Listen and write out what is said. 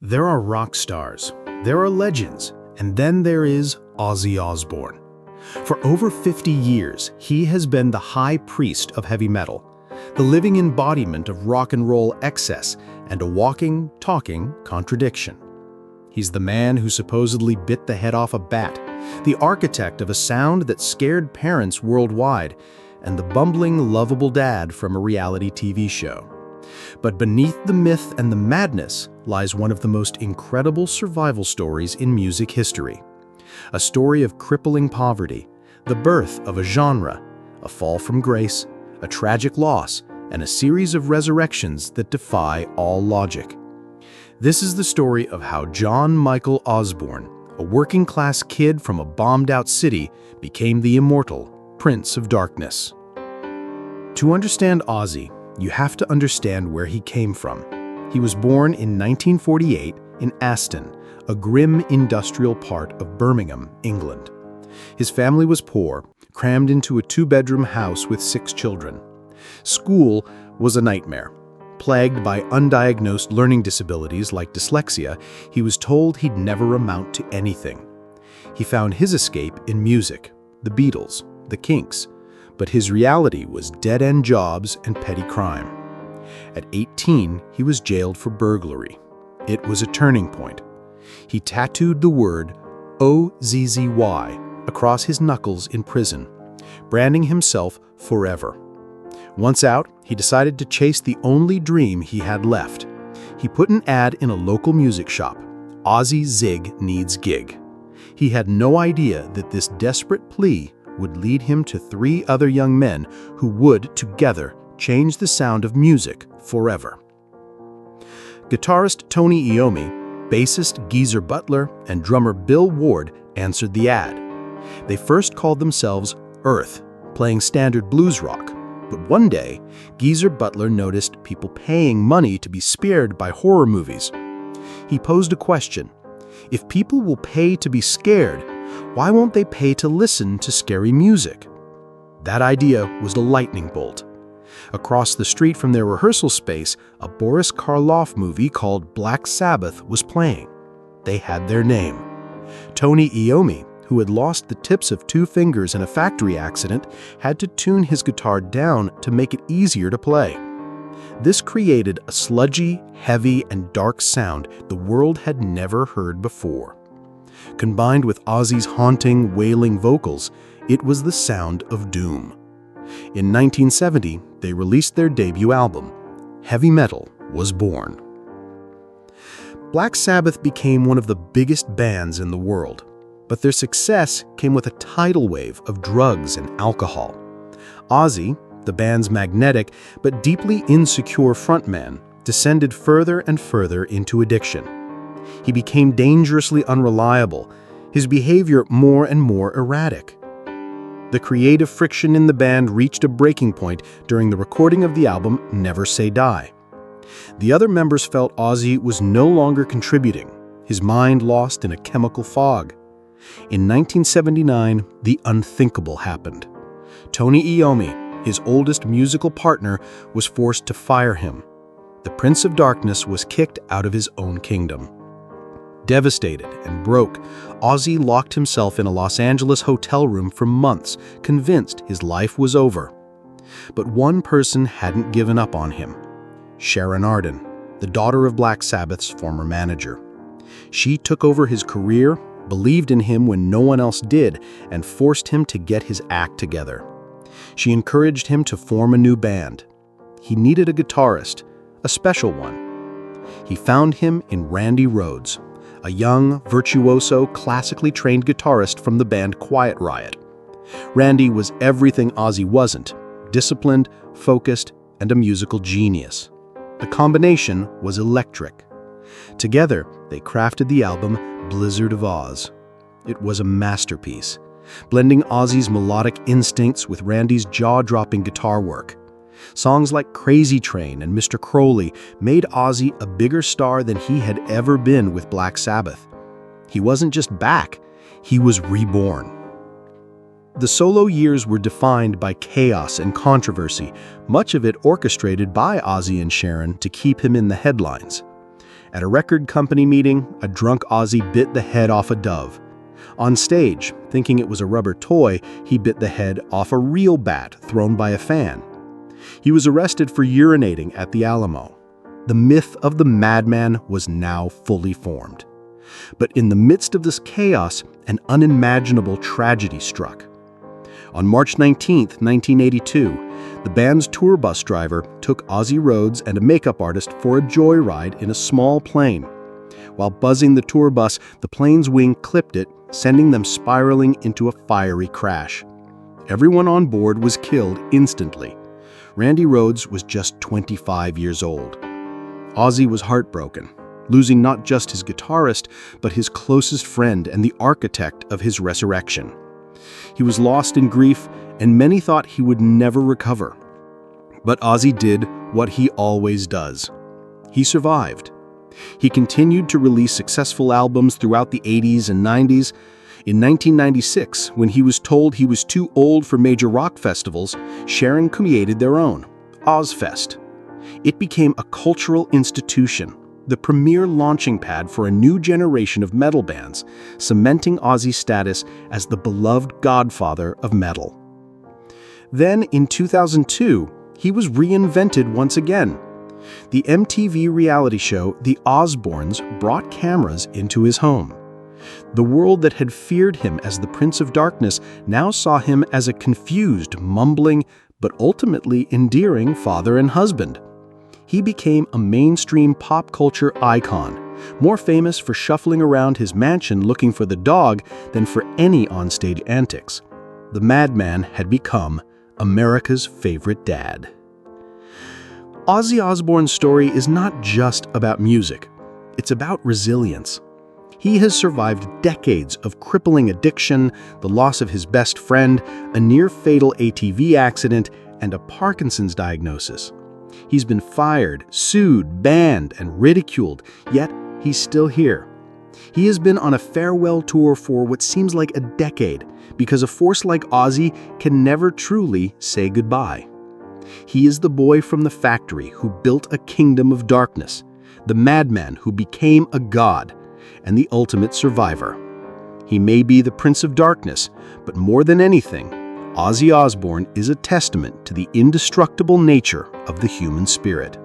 There are rock stars, there are legends, and then there is Ozzy Osbourne. For over 50 years, he has been the high priest of heavy metal, the living embodiment of rock and roll excess and a walking, talking contradiction. He's the man who supposedly bit the head off a bat, the architect of a sound that scared parents worldwide, and the bumbling, lovable dad from a reality TV show. But beneath the myth and the madness lies one of the most incredible survival stories in music history. A story of crippling poverty, the birth of a genre, a fall from grace, a tragic loss, and a series of resurrections that defy all logic. This is the story of how John Michael Osbourne, a working-class kid from a bombed-out city, became the immortal Prince of Darkness. To understand Ozzy, you have to understand where he came from. He was born in 1948 in Aston, a grim industrial part of Birmingham, England. His family was poor, crammed into a two-bedroom house with 6 children. School was a nightmare. Plagued by undiagnosed learning disabilities like dyslexia, he was told he'd never amount to anything. He found his escape in music, the Beatles, the Kinks, but his reality was dead-end jobs and petty crime. At 18, he was jailed for burglary. It was a turning point. He tattooed the word O-Z-Z-Y across his knuckles in prison, branding himself forever. Once out, he decided to chase the only dream he had left. He put an ad in a local music shop, "Ozzy Zig needs gig." He had no idea that this desperate plea would lead him to 3 other young men who would, together, change the sound of music forever. Guitarist Tony Iommi, bassist Geezer Butler, and drummer Bill Ward answered the ad. They first called themselves Earth, playing standard blues rock. But one day, Geezer Butler noticed people paying money to be scared by horror movies. He posed a question: if people will pay to be scared, why won't they pay to listen to scary music? That idea was the lightning bolt. Across the street from their rehearsal space, a Boris Karloff movie called Black Sabbath was playing. They had their name. Tony Iommi, who had lost the tips of 2 fingers in a factory accident, had to tune his guitar down to make it easier to play. This created a sludgy, heavy, and dark sound the world had never heard before. Combined with Ozzy's haunting, wailing vocals, it was the sound of doom. In 1970, they released their debut album. Heavy Metal was born. Black Sabbath became one of the biggest bands in the world, but their success came with a tidal wave of drugs and alcohol. Ozzy, the band's magnetic but deeply insecure frontman, descended further and further into addiction. He became dangerously unreliable, his behavior more and more erratic. The creative friction in the band reached a breaking point during the recording of the album Never Say Die. The other members felt Ozzy was no longer contributing, his mind lost in a chemical fog. In 1979, the unthinkable happened. Tony Iommi, his oldest musical partner, was forced to fire him. The Prince of Darkness was kicked out of his own kingdom. Devastated and broke, Ozzy locked himself in a Los Angeles hotel room for months, convinced his life was over. But one person hadn't given up on him: Sharon Arden, the daughter of Black Sabbath's former manager. She took over his career, believed in him when no one else did, and forced him to get his act together. She encouraged him to form a new band. He needed a guitarist, a special one. He found him in Randy Rhoads, a young, virtuoso, classically trained guitarist from the band Quiet Riot. Randy was everything Ozzy wasn't: disciplined, focused, and a musical genius. The combination was electric. Together, they crafted the album Blizzard of Oz. It was a masterpiece, blending Ozzy's melodic instincts with Randy's jaw-dropping guitar work. Songs like Crazy Train and Mr. Crowley made Ozzy a bigger star than he had ever been with Black Sabbath. He wasn't just back, he was reborn. The solo years were defined by chaos and controversy, much of it orchestrated by Ozzy and Sharon to keep him in the headlines. At a record company meeting, a drunk Ozzy bit the head off a dove. On stage, thinking it was a rubber toy, he bit the head off a real bat thrown by a fan. He was arrested for urinating at the Alamo. The myth of the madman was now fully formed. But in the midst of this chaos, an unimaginable tragedy struck. On March 19, 1982, the band's tour bus driver took Ozzy Rhodes and a makeup artist for a joyride in a small plane. While buzzing the tour bus, the plane's wing clipped it, sending them spiraling into a fiery crash. Everyone on board was killed instantly. Randy Rhodes was just 25 years old. Ozzy was heartbroken, losing not just his guitarist, but his closest friend and the architect of his resurrection. He was lost in grief, and many thought he would never recover. But Ozzy did what he always does. He survived. He continued to release successful albums throughout the 80s and 90s. In 1996, when he was told he was too old for major rock festivals, Sharon created their own, Ozzfest. It became a cultural institution, the premier launching pad for a new generation of metal bands, cementing Ozzy's status as the beloved godfather of metal. Then, in 2002, he was reinvented once again. The MTV reality show The Osbournes brought cameras into his home. The world that had feared him as the Prince of Darkness now saw him as a confused, mumbling, but ultimately endearing father and husband. He became a mainstream pop culture icon, more famous for shuffling around his mansion looking for the dog than for any onstage antics. The madman had become America's favorite dad. Ozzy Osbourne's story is not just about music. It's about resilience. He has survived decades of crippling addiction, the loss of his best friend, a near-fatal ATV accident, and a Parkinson's diagnosis. He's been fired, sued, banned, and ridiculed, yet he's still here. He has been on a farewell tour for what seems like a decade, because a force like Ozzy can never truly say goodbye. He is the boy from the factory who built a kingdom of darkness, the madman who became a god, and the ultimate survivor. He may be the Prince of Darkness, but more than anything, Ozzy Osbourne is a testament to the indestructible nature of the human spirit.